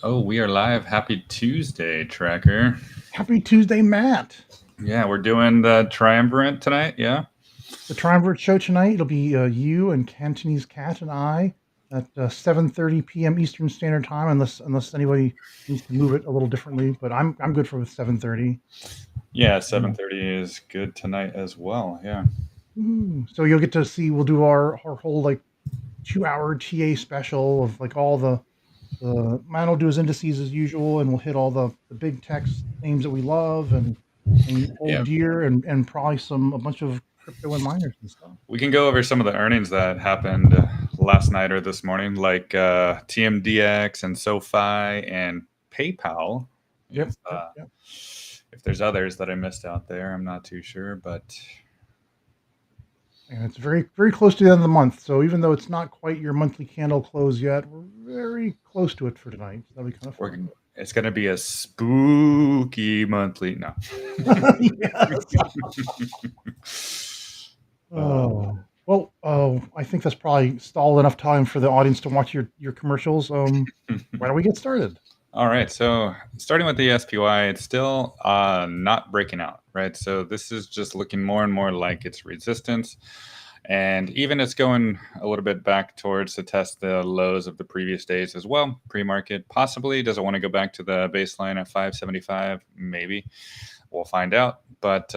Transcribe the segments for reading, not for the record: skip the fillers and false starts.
Oh, we are live. Happy Tuesday, Tracker. Happy Tuesday, Matt. Yeah, we're doing the Triumvirate tonight. Yeah. The Triumvirate show tonight. It'll be you and Cantonese Cat and I at 7:30 p.m. Eastern Standard Time, unless anybody needs to move it a little differently. But I'm good for 7:30. Yeah, 7:30 is good tonight as well. Yeah. So you'll get to see. We'll do our whole like 2-hour TA special of like all the man will do his indices as usual, and we'll hit all the big text names that we love and old Yeah. gear and probably a bunch of crypto and miners and stuff. We can go over some of the earnings that happened last night or this morning, like TMDX and Sofi and PayPal. Yep, If, yep, uh, yep. if there's others that I missed out there, I'm not too sure. But And it's very, very close to the end of the month. So even though it's not quite your monthly candle close yet, we're very close to it for tonight. So that'll be kind of we're, fun. it's going to be a spooky monthly. No. Yes. uh, Well, I think that's probably stalled enough time for the audience to watch your commercials. Why don't we get started? All right, so starting with the SPY, it's still not breaking out, right? So this is just looking more and more like it's resistance. And even it's going a little bit back towards to test the lows of the previous days as well. Pre-market possibly doesn't want to go back to the baseline at 575, maybe. We'll find out. But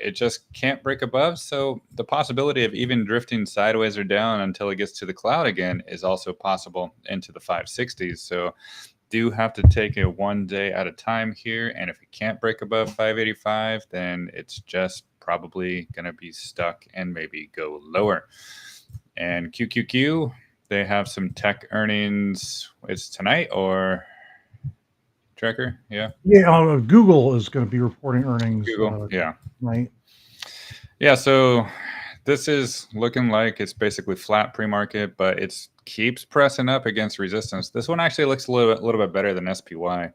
it just can't break above. So the possibility of even drifting sideways or down until it gets to the cloud again is also possible into the 560s. So do have to take it one day at a time here. And if it can't break above 585, then it's just probably going to be stuck and maybe go lower. And QQQ, they have some tech earnings. It's tonight or Tracker? Yeah. Yeah, Google is going to be reporting earnings Google. Yeah. tonight. Yeah. So this is looking like it's basically flat pre-market, but it keeps pressing up against resistance. This one actually looks a little bit better than SPY.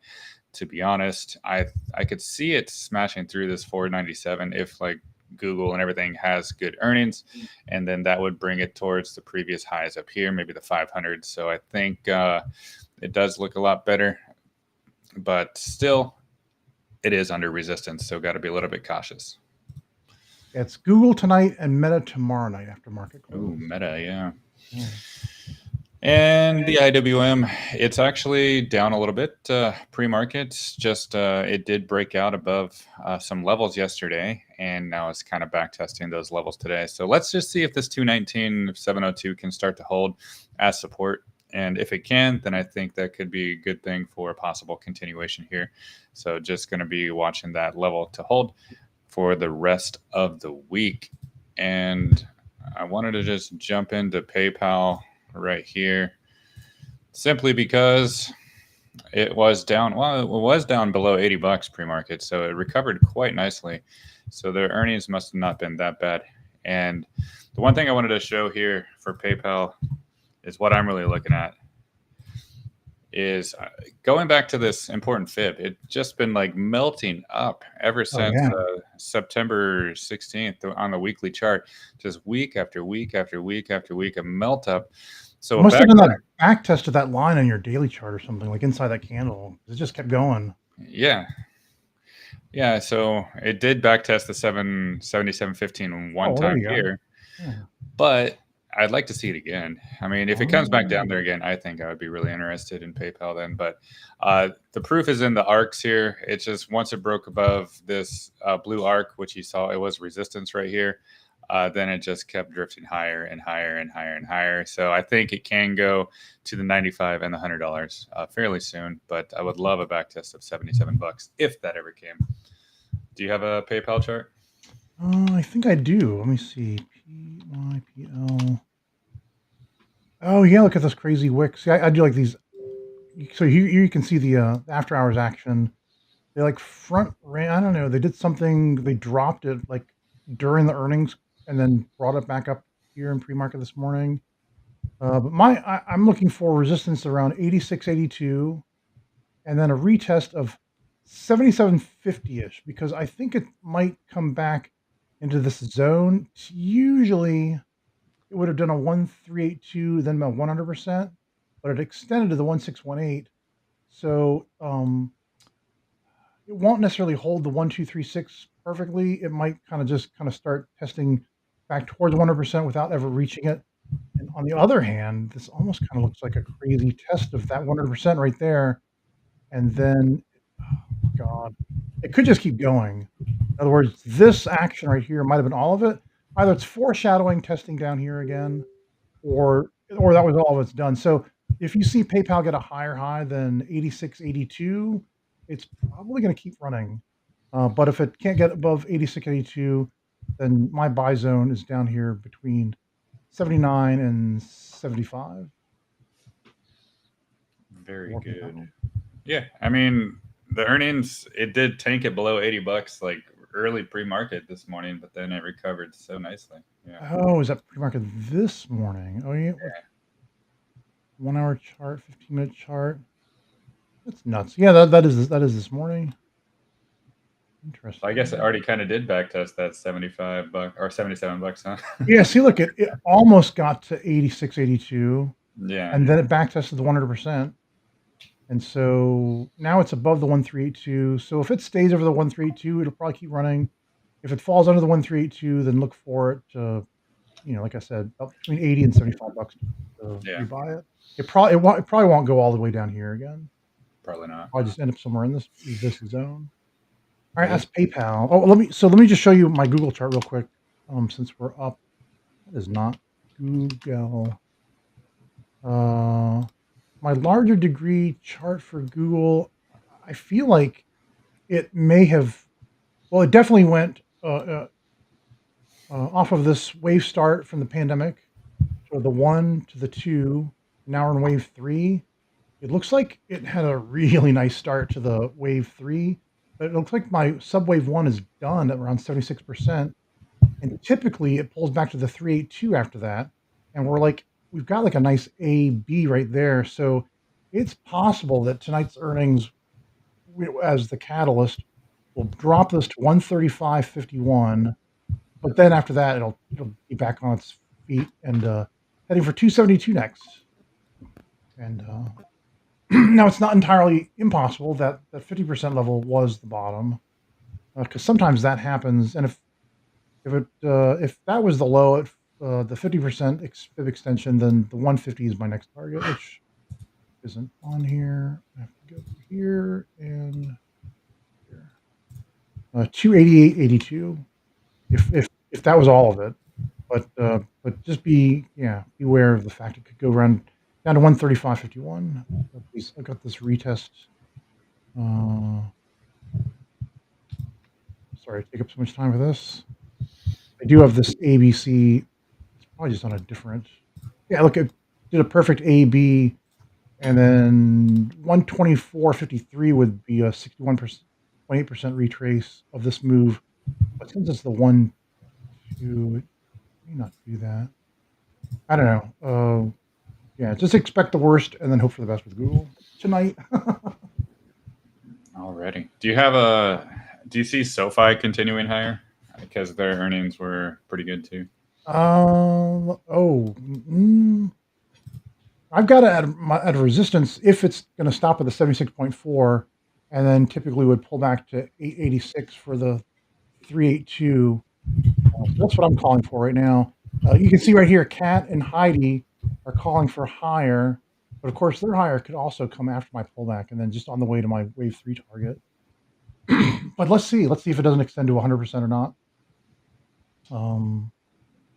To be honest, I could see it smashing through this 497 if like Google and everything has good earnings, and then that would bring it towards the previous highs up here, maybe the 500. So I think it does look a lot better, but still, it is under resistance. So got to be a little bit cautious. It's Google tonight and Meta tomorrow night after market Ooh, close. Meta, yeah. Yeah. And the IWM, it's actually down a little bit pre-market. Just it did break out above some levels yesterday, and now it's kind of back testing those levels today. So let's just see if this 219.702 can start to hold as support. And if it can, then I think that could be a good thing for a possible continuation here. So just going to be watching that level to hold for the rest of the week. And I wanted to just jump into PayPal right here simply because it was down. Well, it was down below $80 pre-market, so it recovered quite nicely. So their earnings must have not been that bad. And the one thing I wanted to show here for PayPal is what I'm really looking at is going back to this important fib. It's just been like melting up ever Oh since yeah. September 16th on the weekly chart, just week after week after week after week, a melt up. So It a must have back, been that back test of that line on your daily chart or something, like inside that candle. It just kept going. yeah, yeah. So it did back test the 777.15 one Oh, there time you go. here, Yeah. but I'd like to see it again. I mean, if it comes back down Oh. there again, I think I would be really interested in PayPal then. But the proof is in the arcs here. It's just once it broke above this blue arc, which you saw, it was resistance right here. Then it just kept drifting higher and higher and higher and higher. So I think it can go to the 95 and the $100 fairly soon. But I would love a back test of $77 if that ever came. Do you have a PayPal chart? I think I do. Let me see. PYPL. Oh yeah, look at this crazy wick. See, I do like these. So here you can see the after hours action. They like front ran. I don't know. They did something. They dropped it like during the earnings and then brought it back up here in pre-market this morning. But I'm looking for resistance around 86.82 and then a retest of 77.50 ish because I think it might come back into this zone. Usually it would have done a 1382, then a 100%, but it extended to the 1618. So it won't necessarily hold the 1, 2, 3, 6 perfectly. It might just start testing back towards 100% without ever reaching it. And on the other hand, this almost kind of looks like a crazy test of that 100% right there. And then, God, it could just keep going. In other words, this action right here might have been all of it. Either it's foreshadowing testing down here again, or that was all of it's done. So if you see PayPal get a higher high than 86.82, it's probably going to keep running. But if it can't get above 86.82, then my buy zone is down here between 79 and 75 Very for good. PayPal. Yeah, I mean the earnings it did tank it below $80 like early pre-market this morning, but then it recovered so nicely. Yeah. Oh, is that pre-market this morning? Oh yeah, what, 1 hour chart, 15-minute chart. That's nuts. Yeah, that is this morning. So I guess it Interesting. already kind of did backtest that $75 or $77, huh? Yeah, see, look, it almost got to 86, 82, Yeah, and then it back tested the 100%. And so now it's above the 1382. So if it stays over the 1382, it'll probably keep running. If it falls under the 1382, then look for it to, like I said, up between 80 and $75 to yeah, rebuy it. It probably won't go all the way down here again. probably not. I'll just end up somewhere in this zone. All right, Yeah. that's PayPal. Oh, let me just show you my Google chart real quick. Since we're up, that is not Google. My larger degree chart for Google, I feel like it may have. Well, it definitely went off of this wave start from the pandemic to the 1 to the 2. Now we're in wave 3. It looks like it had a really nice start to the wave 3, but it looks like my subwave 1 is done at around 76%. And typically it pulls back to the 382 after that. And we've got like a nice A B right there. So it's possible that tonight's earnings, as the catalyst, will drop this to 135.51. But then after that, it'll be back on its feet and heading for 272 next. And now it's not entirely impossible that that 50% level was the bottom, because sometimes that happens. And if that was the low at the 50% fib extension, then the 150 is my next target, which isn't on here. I have to go through here and here. 288.82. If that was all of it, but just beware of the fact it could go around down to 135.51. I got this retest. Uh, Sorry to take up so much time for this. I do have this ABC. It's probably just on a different. Yeah, look, it did a perfect AB, and then 124.53 would be a 61%, 28% retrace of this move. But since it's the 1, 2, it may not do that. I don't know. Yeah, just expect the worst and then hope for the best with Google tonight. Already. Do you see SoFi continuing higher? Because their earnings were pretty good too. Oh, I've got it at a resistance if it's going to stop at the 76.4, and then typically would pull back to 886 for the 382. So that's what I'm calling for right now. You can see right here, Cat and Heidi are calling for higher, but of course their higher could also come after my pullback and then just on the way to my wave 3 target. But let's see if it doesn't extend to 100% or not.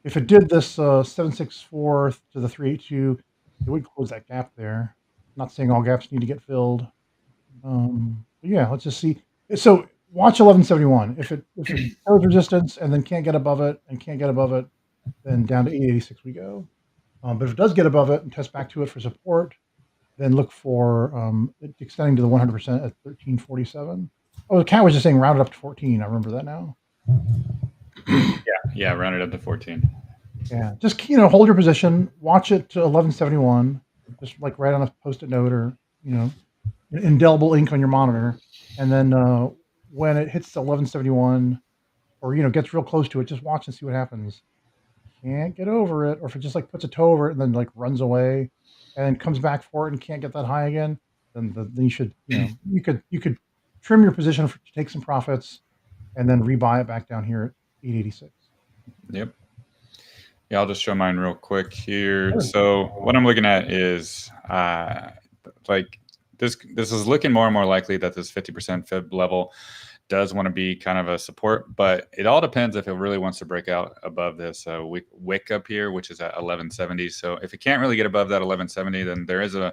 If it did this 764 to the 382, it would close that gap there. I'm not saying all gaps need to get filled. But yeah, let's just see. So watch 1171. If it shows resistance and then can't get above it and can't get above it, then down to 886 we go. But if it does get above it and test back to it for support, then look for it extending to the 100% at 1347. Oh, the cat was just saying round it up to 14. I remember that now. Yeah, rounded up to 14. Yeah, just hold your position, watch it to 1171, just like write on a post-it note or indelible ink on your monitor, and then when it hits 1171 or gets real close to it, just watch and see what happens. Can't get over it, or if it just like puts a toe over it and then like runs away and comes back for it and can't get that high again, then you should, you could trim your position to take some profits and then rebuy it back down here at 886. Yep. Yeah, I'll just show mine real quick here. Sure. So what I'm looking at is like this is looking more and more likely that this 50% fib level does want to be kind of a support, but it all depends if it really wants to break out above this wick up here, which is at 1170. So if it can't really get above that 1170, then there is a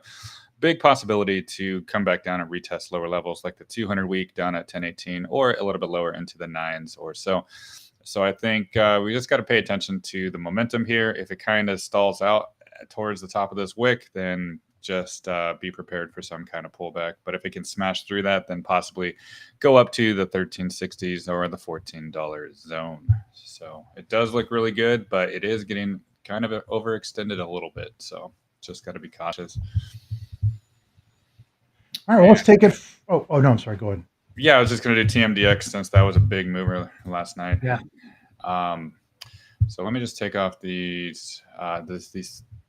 big possibility to come back down and retest lower levels like the 200 week down at 1018 or a little bit lower into the nines or so. So I think we just got to pay attention to the momentum here. If it kind of stalls out towards the top of this wick, then just be prepared for some kind of pullback. But if it can smash through that, then possibly go up to the 1360s or the $14 zone. So it does look really good, but it is getting kind of overextended a little bit. So just got to be cautious. All right, well, let's take it. Oh, no, I'm sorry. Go ahead. Yeah, I was just going to do TMDX since that was a big mover last night. Yeah. So let me just take off these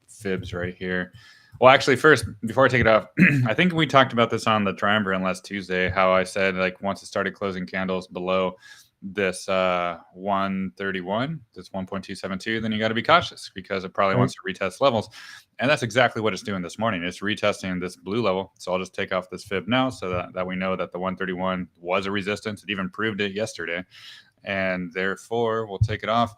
fibs right here. Well, actually, first, before I take it off, I think we talked about this on the Triumvirate last Tuesday, how I said, like, once it started closing candles below this 131, this 1.272, then you got to be cautious because it probably wants to retest levels. And that's exactly what it's doing this morning. It's retesting this blue level. So I'll just take off this fib now so that we know that the 131 was a resistance. It even proved it yesterday. And therefore, we'll take it off.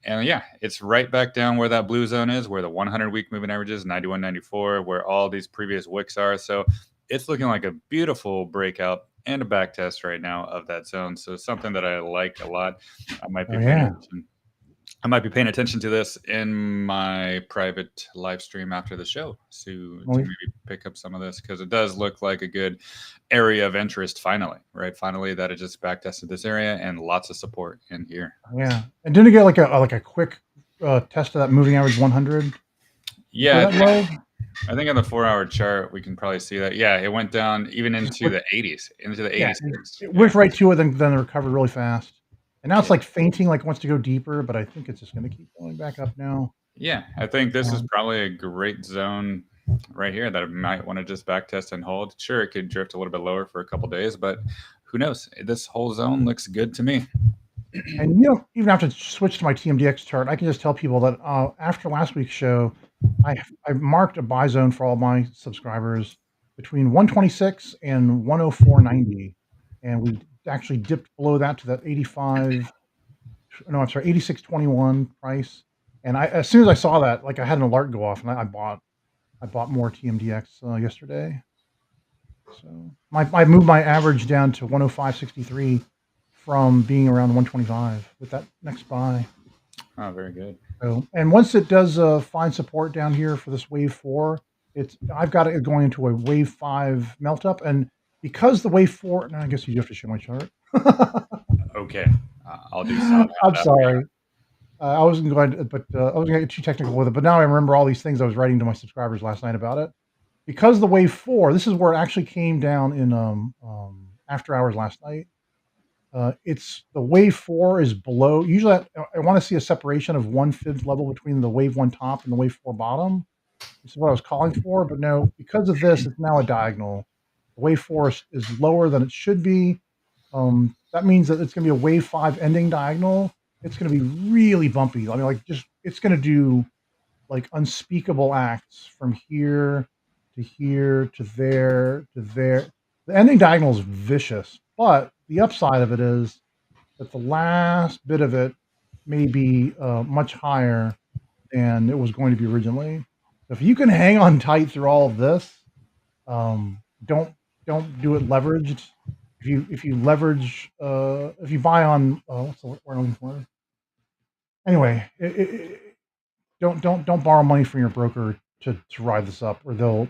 And yeah, it's right back down where that blue zone is, where the 100-week moving average is, 91.94, where all these previous wicks are. So it's looking like a beautiful breakout and a back test right now of that zone. So something that I like a lot. I might be paying attention to this in my private live stream after the show to maybe pick up some of this, because it does look like a good area of interest finally, right? Finally, that it just back tested this area and lots of support in here. Yeah. And didn't it get like a quick test of that moving average 100? Yeah. I think on the 4-hour chart, we can probably see that. Yeah, it went down even into the 80s, into the 86. It went right to it, then it recovered really fast. And now it's like fainting, like wants to go deeper, but I think it's just going to keep going back up now. Yeah, I think this is probably a great zone right here that it might want to just back test and hold. Sure, it could drift a little bit lower for a couple days, but who knows? This whole zone looks good to me. And you don't even have to switch to my TMDX chart. I can just tell people that after last week's show, I marked a buy zone for all my subscribers between 126 and 104.90, and we actually dipped below that to that 86.21 price. And as soon as I saw that, like I had an alert go off, and I bought more TMDX yesterday. So I moved my average down to 105.63 from being around 125 with that next buy. Oh, very good. So, and once it does find support down here for this wave 4, I've got it going into a wave 5 melt up, and because the wave 4, now I guess you have to show my chart. Okay, I'll do SoundHound. I'm sorry. I wasn't going to, but I wasn't going to get too technical with it. But now I remember all these things I was writing to my subscribers last night about it. Because the wave 4, this is where it actually came down in after hours last night. It's the wave 4 is below. Usually, I want to see a separation of 1/5 level between the wave 1 top and the wave 4 bottom. This is what I was calling for, but no, because of this, it's now a diagonal. The wave 4 is lower than it should be. That means that it's going to be a wave 5 ending diagonal. It's going to be really bumpy. I mean, like it's going to do like unspeakable acts from here to here to there to there. The ending diagonal is vicious, but the upside of it is that the last bit of it may be much higher than it was going to be originally. So if you can hang on tight through all of this, don't do it leveraged. If you leverage, if you buy on what's the word I'm looking for? Anyway, don't borrow money from your broker to ride this up, or they'll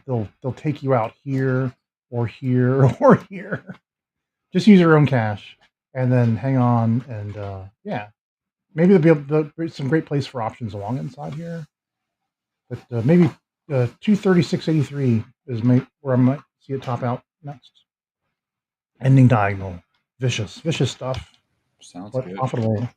take you out here or here or here. Just use your own cash and then hang on, and yeah, maybe there'll be some great place for options along inside here. But maybe 236.83 is where I might see it top out next. Ending diagonal, vicious stuff. Sounds but good. Profitable.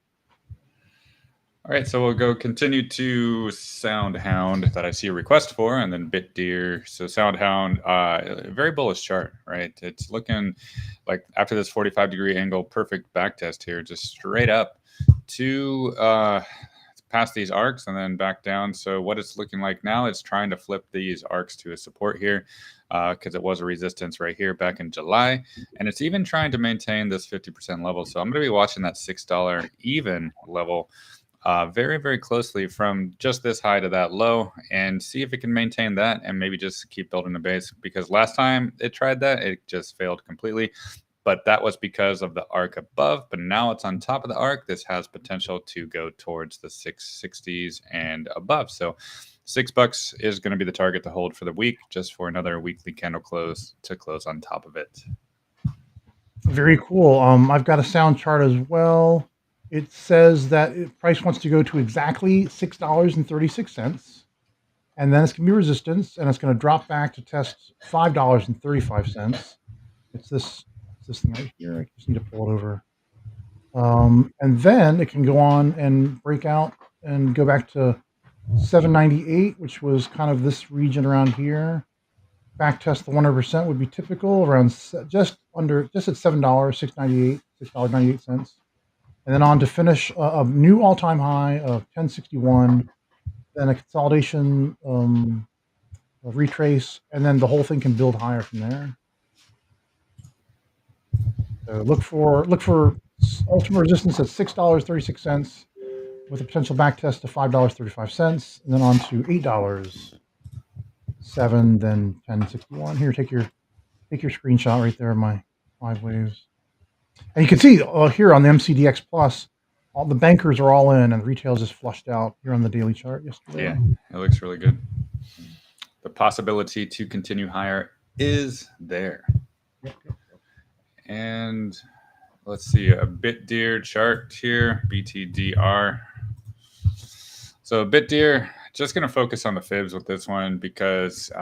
All right, so we'll go continue to SoundHound that I see a request for, and then BitDeer. So SoundHound, very bullish chart, right? It's looking like after this 45-degree angle, perfect back test here, just straight up to past these arcs and then back down. So what it's looking like now, it's trying to flip these arcs to a support here because it was a resistance right here back in July. And it's even trying to maintain this 50% level. So I'm going to be watching that $6 even level very, very closely from just this high to that low and see if it can maintain that and maybe just keep building the base. Because last time it tried that, it just failed completely. But that was because of the arc above. But now it's on top of the arc. This has potential to go towards the 660s and above. So $6 is going to be the target to hold for the week, just for another weekly candle close to close on top of it. Very cool. I've got a sound chart as well. It says that price wants to go to exactly $6.36, and then it's going to be resistance, and it's going to drop back to test $5.35. It's this thing right here. I just need to pull it over. And then it can go on and break out and go back to 798, which was kind of this region around here. Back test the 100% would be typical around just at $7, $6.98, and then on to finish a new all-time high of 1061. Then a consolidation, a retrace, and then the whole thing can build higher from there. So look for ultimate resistance at $6.36 with a potential back test of $5.35, and then on to $8, 7, then 1061. Here, take your screenshot right there of my 5 waves. And you can see here on the MCDX Plus, all the bankers are all in, and retail just flushed out here on the daily chart yesterday. Yeah, it looks really good. The possibility to continue higher is there. Yep. And let's see, a BitDeer chart here, BTDR. So BitDeer, just going to focus on the fibs with this one because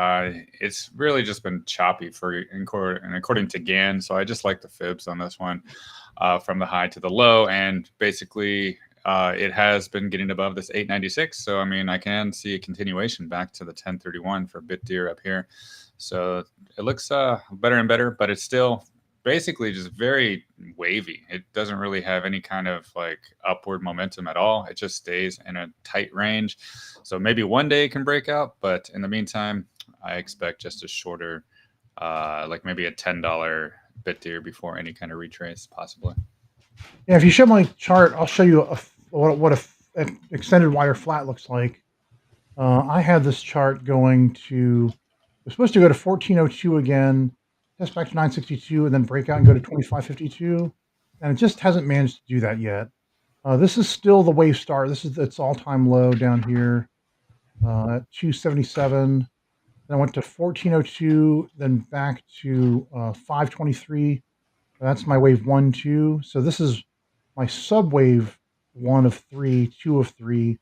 it's really just been choppy and according to GAN. So I just like the fibs on this one from the high to the low. And basically, it has been getting above this 896. So, I mean, I can see a continuation back to the 1031 for BitDeer up here. So it looks better and better, but it's still basically just very wavy. It doesn't really have any kind of like upward momentum at all. It just stays in a tight range. So maybe one day it can break out, but in the meantime, I expect just a shorter, like maybe a $10 BitDeer before any kind of retrace, possibly. Yeah, if you show my chart, I'll show you what an extended wire flat looks like. I have this chart going to, we're supposed to go to 1402 again, test back to 962, and then break out and go to 2552. And it just hasn't managed to do that yet. This is still the wave start. This is its all-time low down here at 277. Then I went to 1402, then back to 523. That's my wave 1, 2. So this is my subwave 1 of 3, 2 of 3,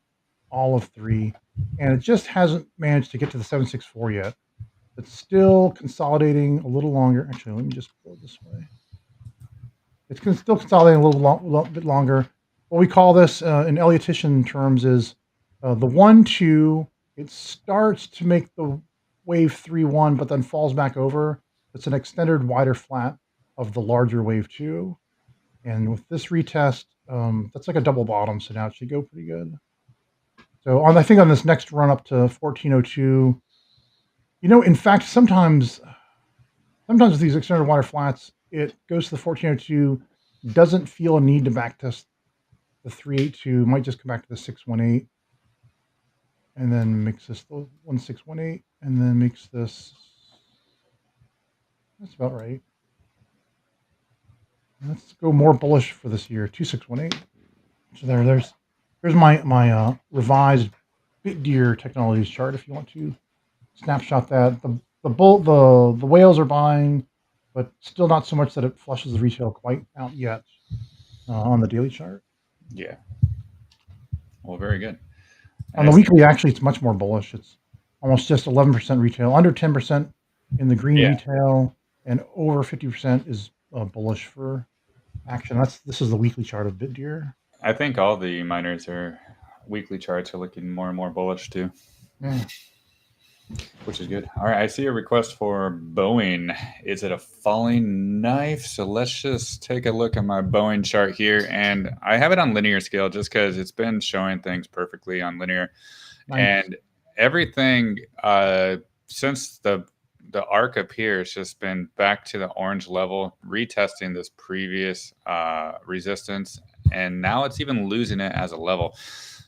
all of 3. And it just hasn't managed to get to the 764 yet. It's still consolidating a little longer. Actually, let me just go this way. It's still consolidating a little bit longer. What we call this in Elliotian terms is the 1, 2. It starts to make the wave 3, 1, but then falls back over. It's an extended wider flat of the larger wave 2. And with this retest, that's like a double bottom, so now it should go pretty good. So I think on this next run up to 1402, in fact, sometimes with these extended wider flats, it goes to the 1402, doesn't feel a need to backtest the 382, might just come back to the 618, and then makes this 1618, and then makes this. That's about right. Let's go more bullish for this year, 2618. So there's my revised BitDeer Technologies chart. If you want to snapshot that, the whales are buying, but still not so much that it flushes the retail quite out yet on the daily chart. Yeah. Well, very good. On the weekly, actually, it's much more bullish. It's almost just 11% retail, under 10% in the green retail, and over 50% is bullish for action. This is the weekly chart of BitDeer. I think all the miners are weekly charts are looking more and more bullish too, Yeah. which is good. All right, I see a request for Boeing. Is it a falling knife? So let's just take a look at my Boeing chart here, and I have it on linear scale just because it's been showing things perfectly on linear, Nice. and everything since the arc up here has just been back to the orange level, retesting this previous resistance, and now it's even losing it as a level.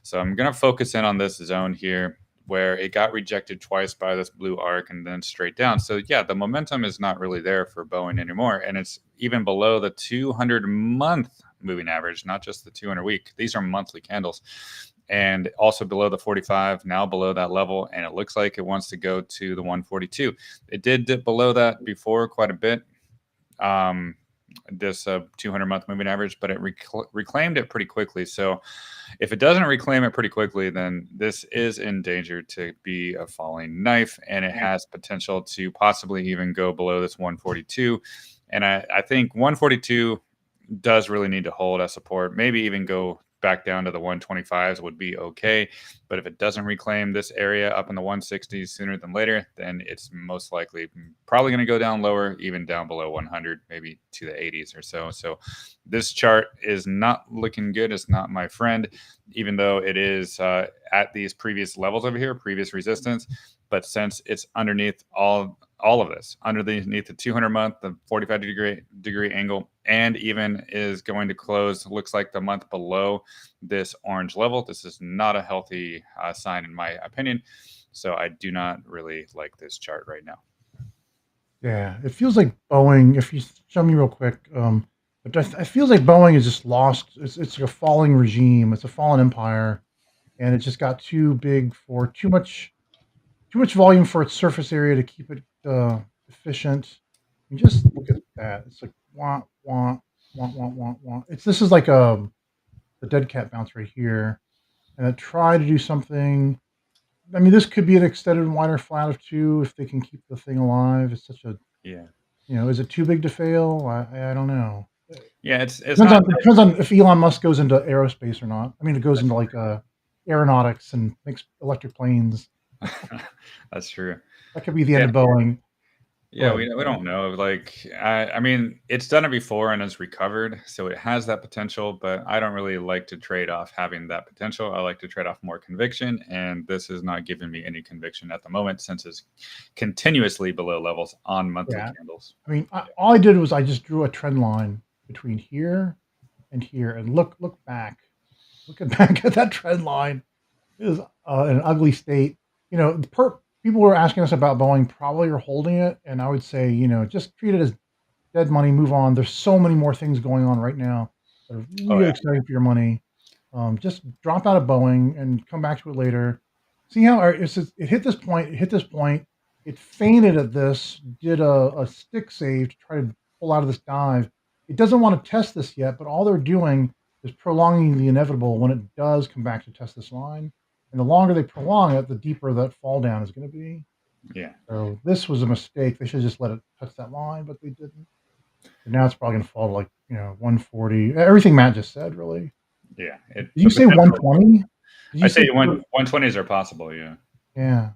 So I'm going to focus in on this zone here where it got rejected twice by this blue arc and then straight down. So yeah, the momentum is not really there for Boeing anymore, and it's even below the 200-month moving average, not just the 200-week. These are monthly candles, and also below the 45, now below that level, and it looks like it wants to go to the 142. It did dip below that before quite a bit. This 200-month moving average, but it reclaimed it pretty quickly. So if it doesn't reclaim it pretty quickly, then this is in danger to be a falling knife, and it has potential to possibly even go below this 142. And I think 142 does really need to hold as support, maybe even go back down to the 125s would be okay. But if it doesn't reclaim this area up in the 160s sooner than later, then it's most likely probably going to go down lower, even down below 100, maybe to the 80s or so. So this chart is not looking good. It's not my friend, even though it is at these previous levels over here, previous resistance. But since it's underneath all of this, underneath the 200-month, the 45-degree angle, and even is going to close, looks like the month below this orange level. This is not a healthy sign, in my opinion. So I do not really like this chart right now. Yeah, it feels like Boeing. If you show me real quick, but it feels like Boeing is just lost. It's like a falling regime. It's a fallen empire, and it just got too big for too much volume for its surface area to keep it efficient. And just look at that. It's like wah wah wah wah wah wah. This is like the dead cat bounce right here, and I try to do something. I mean, this could be an extended wider flat of 2 if they can keep the thing alive. It's such a, Yeah. is it too big to fail? I don't know. Yeah, it's not. Depends on if Elon Musk goes into aerospace or not. I mean, it goes into like aeronautics and makes electric planes. That's true. That could be the end Yeah. of Boeing. Yeah, we don't know. Like, I mean, it's done it before and has recovered, so it has that potential. But I don't really like to trade off having that potential. I like to trade off more conviction, and this is not giving me any conviction at the moment since it's continuously below levels on monthly Yeah. candles. I mean, all I did was I just drew a trend line between here and here, and look back. Look at back at that trend line. It is in an ugly state. People were asking us about Boeing, probably are holding it, and I would say, just treat it as dead money, move on. There's so many more things going on right now that are Oh really exciting for your money. Just drop out of Boeing and come back to it later. See how it hit this point, it fainted at this, did a stick save to try to pull out of this dive. It doesn't want to test this yet, but all they're doing is prolonging the inevitable when it does come back to test this line. And the longer they prolong it, the deeper that fall down is going to be. yeah, So this was a mistake. They should just let it touch that line, but they didn't. And now it's probably going to fall to like 140. Everything Matt just said, really. yeah. Did you say 120? Did I you say say 120s are possible. Yeah. Yeah.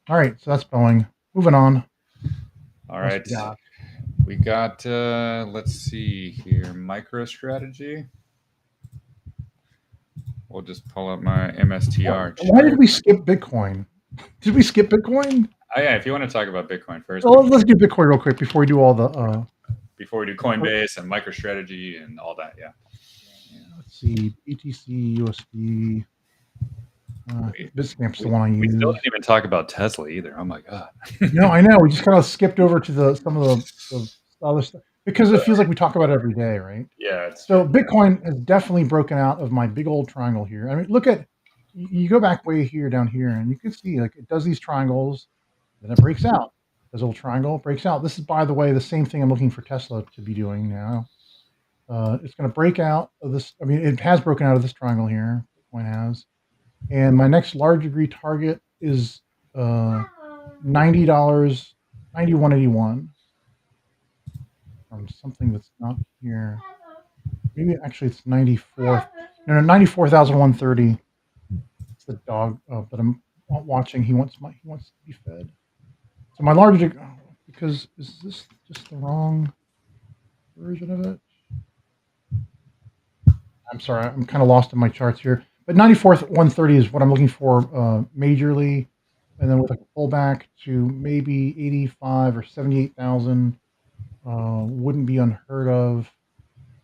All right, so that's Boeing. Moving on. All right. We got let's see here, MicroStrategy. We'll just pull up my MSTR chart. Why did we skip Bitcoin? Did we skip Bitcoin? Oh, yeah, if you want to talk about Bitcoin first. Well, let's do Bitcoin real quick before we do all the before we do Coinbase and MicroStrategy and all that. Yeah. Let's see, BTC, USD. Bitstamp's the one I use. We still didn't even talk about Tesla either. Oh my god. No, I know. We just kind of skipped over to some of the other stuff because it feels like we talk about it every day, right? Yeah. So Bitcoin has definitely broken out of my big old triangle here. I mean, look at, you go back way here, down here, and you can see like it does these triangles, then it breaks out. This little triangle breaks out. This is, by the way, the same thing I'm looking for Tesla to be doing now. It's going to break out of this. I mean, it has broken out of this triangle here. Bitcoin has. And my next large degree target is $90, 91.81 from something that's not here. Maybe actually it's 94. No, 94,130. It's the dog that I'm watching. He wants to be fed. So my large, because is this just the wrong version of it? I'm sorry, I'm kind of lost in my charts here. But 94th 130 is what I'm looking for majorly, and then with a pullback to maybe 85 or 78,000 wouldn't be unheard of.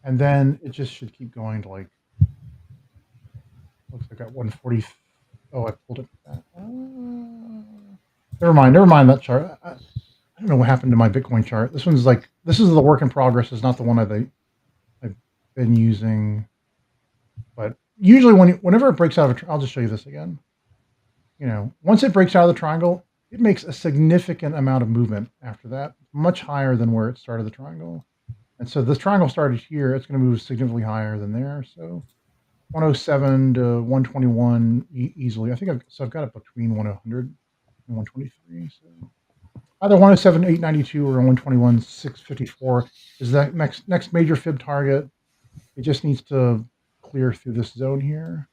And then it just should keep going to like, looks like I got 140. Oh, I pulled it back. Never mind that chart. I don't know what happened to my Bitcoin chart. This one's like, this is the work in progress. It's not the one I've been using. But usually whenever it breaks out of I'll just show you this again. You know, once it breaks out of the triangle, it makes a significant amount of movement after that, much higher than where it started the triangle. And so this triangle started here. It's going to move significantly higher than there. So 107 to 121 easily. I think I've got it between 100 and 123. So either 107 892 or 121 654 is that next major fib target. It just needs to clear through this zone here.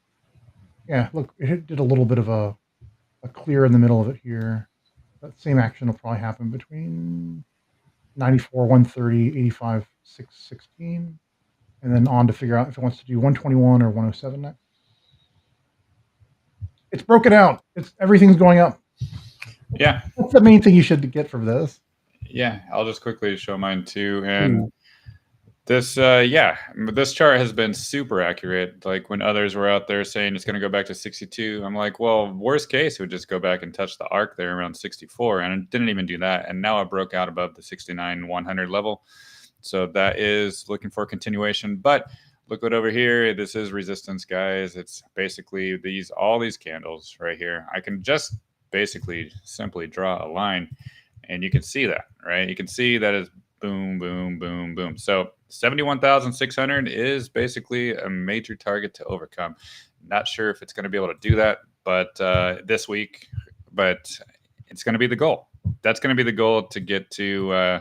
Yeah, look, it did a little bit of a clear in the middle of it here. That same action will probably happen between 94 130 85 616, and then on to figure out if it wants to do 121 or 107 next. It's broken out. Everything's going up. Yeah, that's the main thing you should get from this. Yeah, I'll just quickly show mine too. And this chart has been super accurate. Like when others were out there saying it's going to go back to 62, I'm like, well, worst case it would just go back and touch the arc there around 64, and it didn't even do that. And now I broke out above the 69 100 level, so that is looking for continuation. But look what over here. This is resistance, guys. It's basically all these candles right here. I can just basically simply draw a line, and you can see that, right? You can see that it's boom, boom, boom, boom. So 71,600 is basically a major target to overcome. Not sure if it's going to be able to do that, but this week, but it's going to be the goal. That's going to be the goal, to get to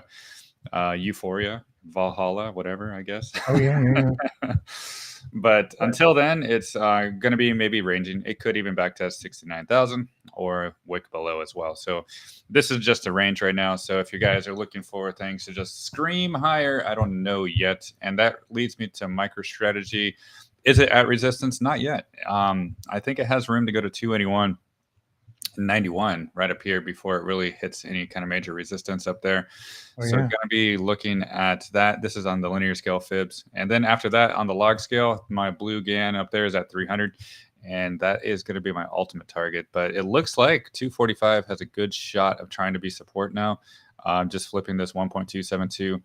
Euphoria, Valhalla, whatever, I guess. Oh yeah. But until then, it's going to be maybe ranging. It could even backtest 69,000 or wick below as well. So this is just a range right now. So if you guys are looking for things to just scream higher, I don't know yet. And that leads me to MicroStrategy. Is it at resistance? Not yet. I think it has room to go to 281. 91 right up here before it really hits any kind of major resistance up there. So we're going to be looking at that. This is on the linear scale fibs. And then after that, on the log scale, my blue GAN up there is at 300. And that is going to be my ultimate target. But it looks like 245 has a good shot of trying to be support now. Just flipping this 1.272.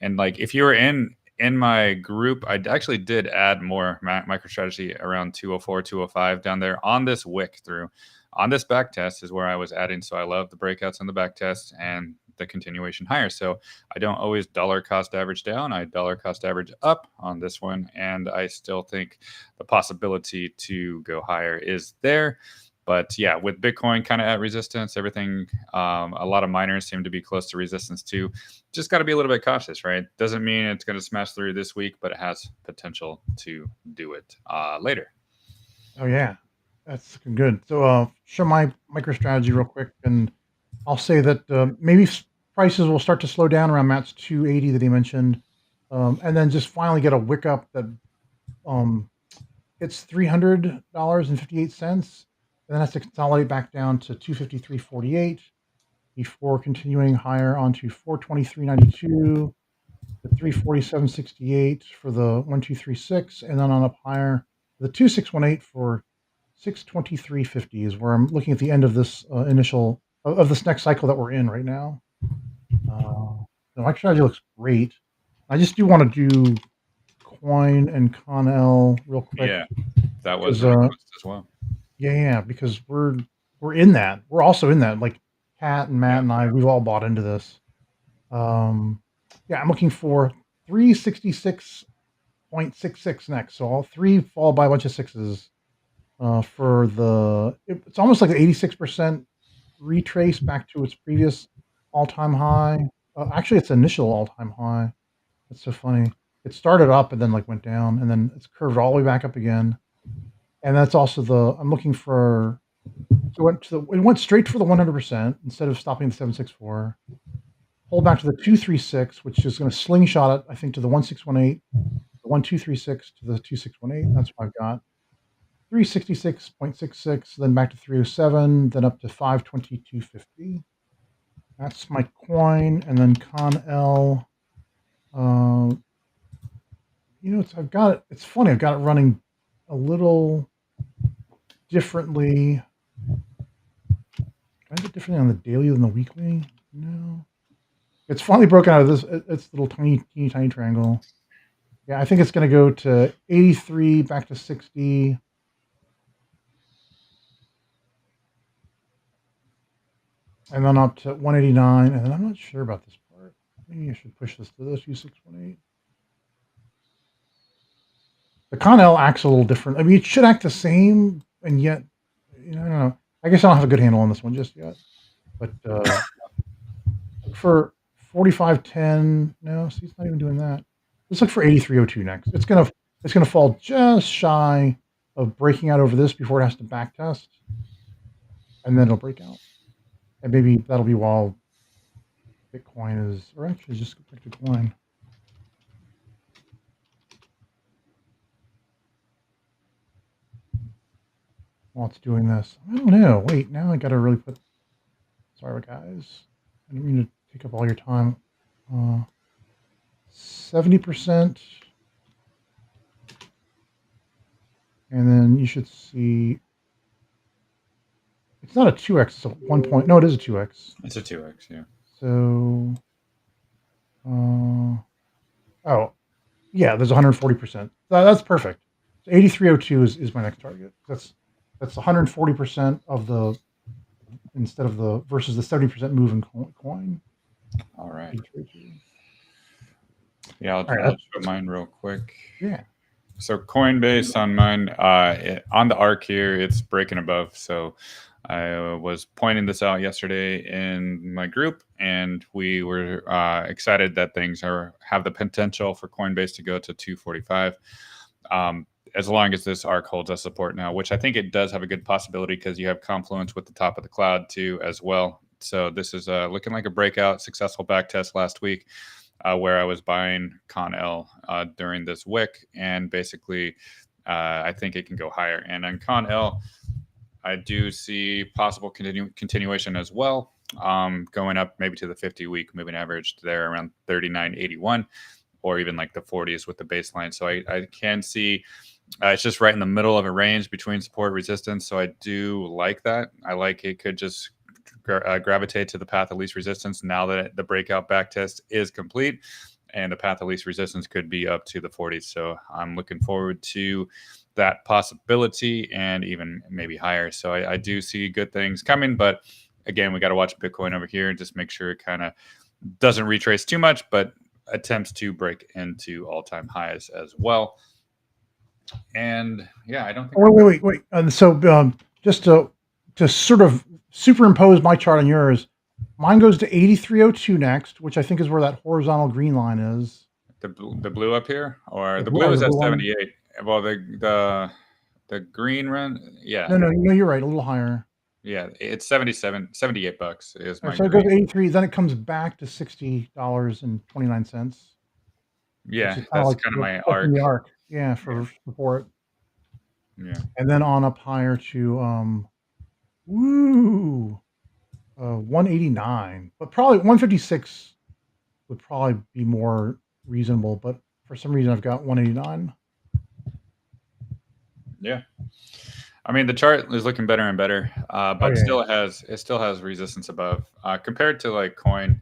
And like if you were in my group, I actually did add more MicroStrategy around 204, 205 down there on this wick through. On this back test is where I was adding. So I love the breakouts on the back test and the continuation higher. So I don't always dollar cost average down. I dollar cost average up on this one. And I still think the possibility to go higher is there. But yeah, with Bitcoin kind of at resistance, everything, a lot of miners seem to be close to resistance too. Just got to be a little bit cautious, right? Doesn't mean it's going to smash through this week, but it has potential to do it later. Oh yeah. That's good. So show my MicroStrategy real quick, and I'll say that maybe prices will start to slow down around Matt's 280 that he mentioned, and then just finally get a wick up that hits $300.58, and then has to consolidate back down to 253.48 before continuing higher onto 423.92 to 347.68 for the 1236, and then on up higher the 2618 for 623.50 is where I'm looking at the end of this of this next cycle that we're in right now. The MicroStrategy looks great. I just do want to do coin and CONL real quick. Yeah, that was a request as well. Yeah, because we're in that. We're also in that. Like Kat and Matt and I, we've all bought into this. I'm looking for 366.66 next. So all three followed by a bunch of sixes. For it's almost like an 86% retrace back to its previous all-time high. Actually, its initial all-time high. That's so funny. It started up and then like went down, and then it's curved all the way back up again. and that's also I'm looking for. So it went straight for the 100% instead of stopping the 764. Hold back to the 236, which is going to slingshot it, I think, to the 1618, the 1236 to the 2618. That's what I've got. 366.66, then back to 307, then up to 522.50. That's my coin, and then CONL. I've got it. It's funny. I've got it running a little differently. Is it differently on the daily than the weekly? No. It's finally broken out of this. It's little tiny triangle. Yeah, I think it's going to go to 83, back to 60. And then up to 189. And then I'm not sure about this part. Maybe I should push this to the 2618. The CONL acts a little different. I mean, it should act the same, and yet, I don't know. I guess I don't have a good handle on this one just yet. But for 4510, no, see, it's not even doing that. Let's look for 8302 next. It's gonna fall just shy of breaking out over this before it has to back test, and then it'll break out. And maybe that'll be while Bitcoin is, or actually just go back to coin. While it's doing this, I don't know. Wait, now I got to really put. Sorry, guys. I didn't mean to take up all your time. 70%. And then you should see. It's not a 2x, it's a 1 point. No, it is a 2x. It's a 2x, yeah. So, oh, yeah, there's 140%. That's perfect. So 8302 is my next target. That's 140% of the, instead of the, versus the 70% move in coin. All right. Yeah, I'll show mine real quick. Yeah. So Coinbase on mine, on the arc here, it's breaking above. So I was pointing this out yesterday in my group, and we were excited that things have the potential for Coinbase to go to 245. As long as this arc holds us support now, which I think it does have a good possibility because you have Confluence with the top of the cloud too as well. So this is looking like a breakout, successful back test last week where I was buying CONL during this wick, and basically I think it can go higher. And on CONL, I do see possible continuation as well, going up maybe to the 50-week moving average there around 39.81, or even like the 40s with the baseline. So I can see it's just right in the middle of a range between support and resistance. So I do like that. I like it could just gravitate to the path of least resistance now that the breakout back test is complete, and the path of least resistance could be up to the 40s. So I'm looking forward to that possibility and even maybe higher. So I do see good things coming, but again, we got to watch Bitcoin over here and just make sure it kind of doesn't retrace too much, but attempts to break into all-time highs as well. And yeah, I don't think. Wait. And so just to sort of superimpose my chart on yours, mine goes to 8302 next, which I think is where that horizontal green line is. The blue up here, or the blue is at 78. Well, the green run, yeah. No, you're right. A little higher. Yeah, it's 78 bucks is my. So it goes to 83. Then it comes back to $60.29. Yeah, that's kind of my arc. The arc. Yeah, for support. Yeah. And then on up higher to 189, but probably 156 would probably be more reasonable. But for some reason, I've got 189. Yeah, I mean the chart is looking better and better, but it still has resistance above compared to like coin.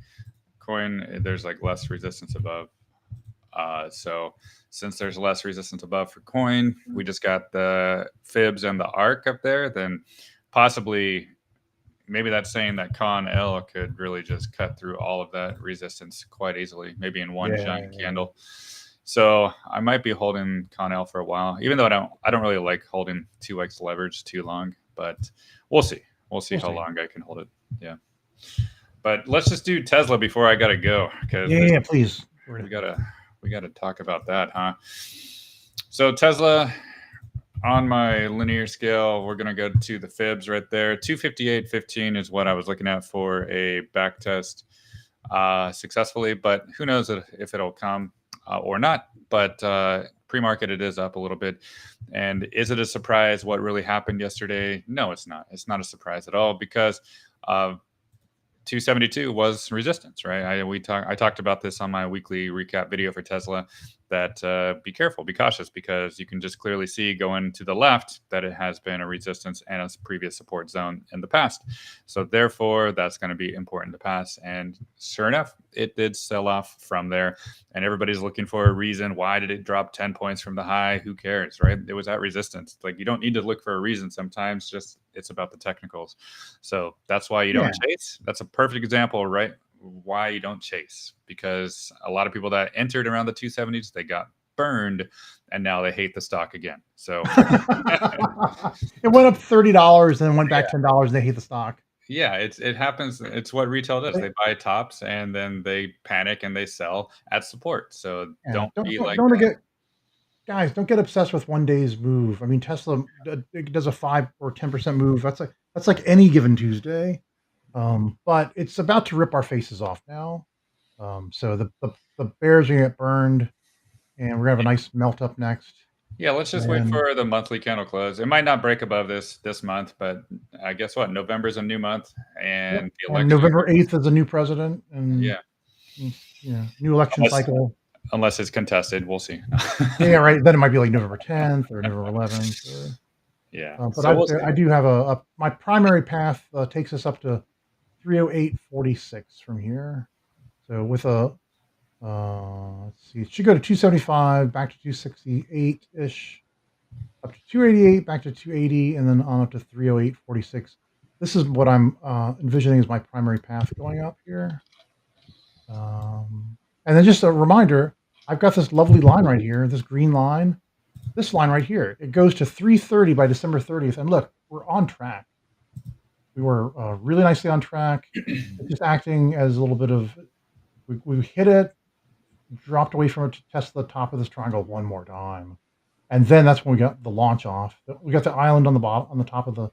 There's like less resistance above. So since there's less resistance above for coin, we just got the fibs and the arc up there, then possibly maybe that's saying that CONL could really just cut through all of that resistance quite easily, maybe in one giant candle. So I might be holding CONL for a while, even though I don't really like holding 2x leverage too long, but we'll see. We'll see how long I can hold it. Yeah. But let's just do Tesla before I gotta go. Yeah, please. We gotta talk about that, huh? So Tesla, On my linear scale, we're going to go to the fibs right there. 258.15 is what I was looking at for a back test successfully, but who knows if it'll come or not. But pre-market, it is up a little bit. And is it a surprise what really happened yesterday? No, it's not. It's not a surprise at all because 272 was resistance, right? I talked about this on my weekly recap video for Tesla. That be careful, be cautious, because you can just clearly see going to the left that it has been a resistance and a previous support zone in the past. So therefore, that's going to be important to pass. And sure enough, it did sell off from there. And everybody's looking for a reason. Why did it drop 10 points from the high? Who cares, right? It was at resistance. Like, you don't need to look for a reason sometimes. Just it's about the technicals. So that's why you don't chase. That's a perfect example, right? Why you don't chase, because a lot of people that entered around the 270s, they got burned and now they hate the stock again. So it went up $30 and then went back $10 and they hate the stock. Yeah, it happens. It's what retail does. They buy tops and then they panic and they sell at support. So don't be like that. Guys, don't get obsessed with one day's move. I mean, Tesla does a 5 or 10% move. That's like any given Tuesday. But it's about to rip our faces off now. So the bears are gonna get burned, and we're gonna have a nice melt up next. Yeah, let's just wait for the monthly candle close. It might not break above this month, but guess what? November's a new month, and the election. November 8th is a new president, and new election cycle. Unless it's contested, we'll see. Yeah, right. Then it might be like November 10th or November 11th. Yeah, but so I do have my primary path takes us up to 308.46 from here. So with a let's see, it should go to 275, back to 268 ish, up to 288, back to 280, and then on up to 308.46. This is what I'm envisioning as my primary path going up here. And then just a reminder, I've got this lovely line right here, this green line, this line right here. It goes to 330 by December 30th. And look, we're on track. We were really nicely on track. It's just acting as a little bit of, we hit it, dropped away from it to test the top of this triangle one more time. And then that's when we got the launch off. We got the island on the bottom, on the top of the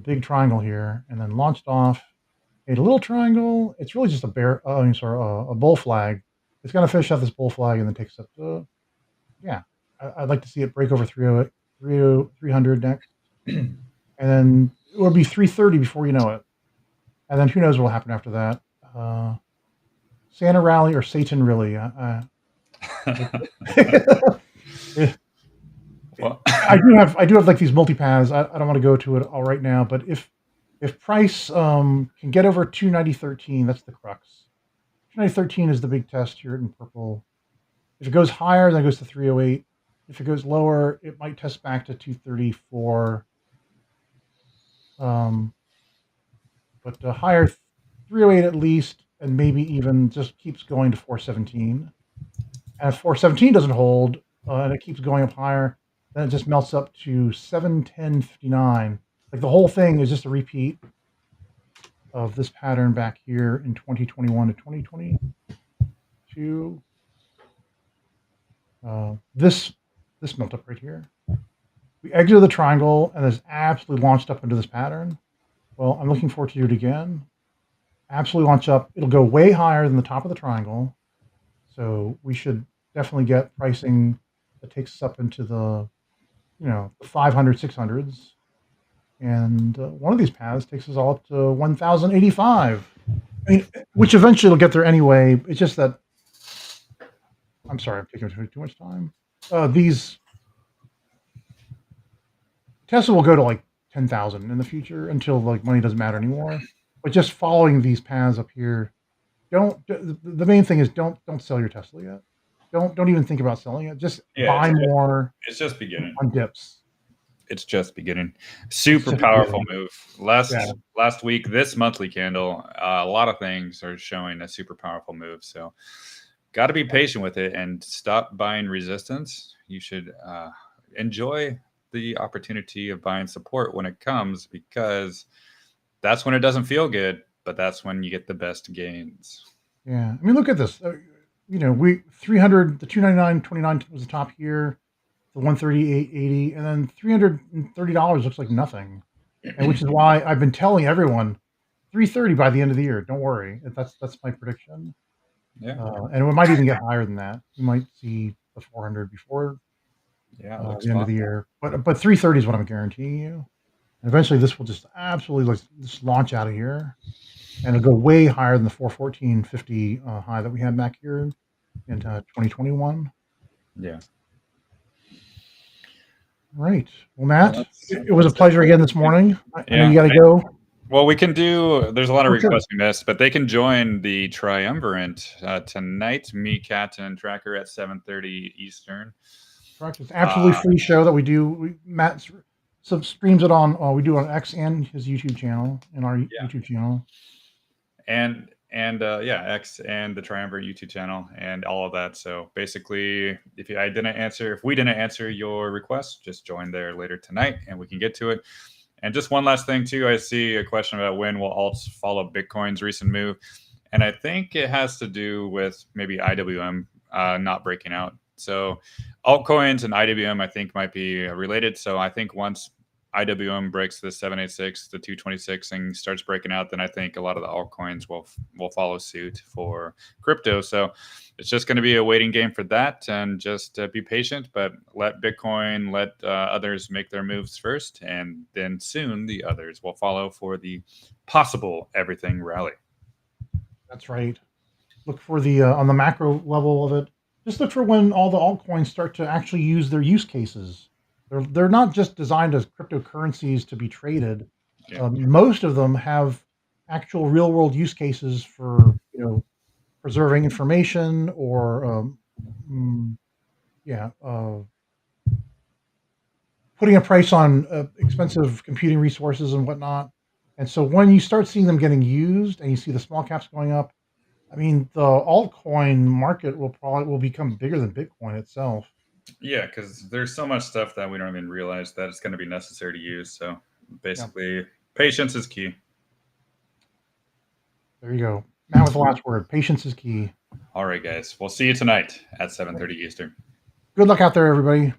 big triangle here, and then launched off. Made a little triangle. It's really just a bull flag. It's going to finish out this bull flag and then takes up to, I'd like to see it break over 300 next. And then it will be 330 before you know it. And then who knows what will happen after that. Santa rally or Satan really. I do have like these multi-paths. I don't want to go to it all right now, but if price can get over 290.13, that's the crux. 290.13 is the big test here in purple. If it goes higher, then it goes to 308. If it goes lower, it might test back to 234. But higher, 308 at least, and maybe even just keeps going to 417. And if 417 doesn't hold, and it keeps going up higher, then it just melts up to 710.59. Like the whole thing is just a repeat of this pattern back here in 2021 to 2022. This melt up right here. We exited the triangle and it's absolutely launched up into this pattern. Well, I'm looking forward to do it again. Absolutely launch up. It'll go way higher than the top of the triangle. So we should definitely get pricing that takes us up into the, the 500, 600s. And one of these paths takes us all up to 1,085. I mean, which eventually will get there anyway. It's just that, I'm sorry, I'm taking too much time. These Tesla will go to like 10,000 in the future until like money doesn't matter anymore. But just following these paths up here, the main thing is don't sell your Tesla yet. Don't even think about selling it. Just buy more. It's just beginning on dips. It's just beginning. Super powerful move. Last week, this monthly candle, a lot of things are showing a super powerful move. So got to be patient with it and stop buying resistance. You should enjoy the opportunity of buying support when it comes, because that's when it doesn't feel good, but that's when you get the best gains. Yeah. I mean, look at this. We 300, the 299.29 was the top here. the 138.80, and then $330 looks like nothing. And which is why I've been telling everyone 330 by the end of the year. Don't worry. That's my prediction. Yeah. And it might even get higher than that. We might see the 400 before Yeah. Looks the end of fun. the year. But 330 is what I'm guaranteeing you. And eventually, this will just absolutely just launch out of here, and it'll go way higher than the 414.50 high that we had back here in 2021. Yeah. Right. Well, Well, Matt, it was a that's it. pleasure again this morning. I know Yeah. you got to go. Well, we can do. There's a lot of Oh, sure. requests we missed, but they can join the triumvirate tonight. Me, Cat, and Tracker at 7:30 Eastern. Correct. It's absolutely Uh, free show that we do. Matt streams it on. We do on X and his YouTube channel and our yeah, YouTube channel. and yeah, X and the Triumvirate YouTube channel and all of that. So basically, if we didn't answer your request, just join there later tonight, and we can get to it. And just one last thing too, I see a question about when will alts follow Bitcoin's recent move, and I think it has to do with maybe IWM not breaking out. So altcoins and IWM, I think, might be related. So I think once IWM breaks the 786, the 226, and starts breaking out, then I think a lot of the altcoins will follow suit for crypto. So it's just going to be a waiting game for that, and just be patient. But let Bitcoin, let others make their moves first, and then soon the others will follow for the possible everything rally. That's right. Look for the on the macro level of it. Just look for when all the altcoins start to actually use their use cases. They're not just designed as cryptocurrencies to be traded. Yeah. Most of them have actual real world use cases for preserving information or mm, yeah putting a price on expensive computing resources and whatnot. And so when you start seeing them getting used and you see the small caps going up, I mean, the altcoin market will become bigger than Bitcoin itself. Yeah, because there's so much stuff that we don't even realize that it's going to be necessary to use. So Yeah, basically, patience is key. there you go. Matt with the last word. Patience is key. All right, guys. We'll see you tonight at 7:30 Eastern. Good luck out there, everybody.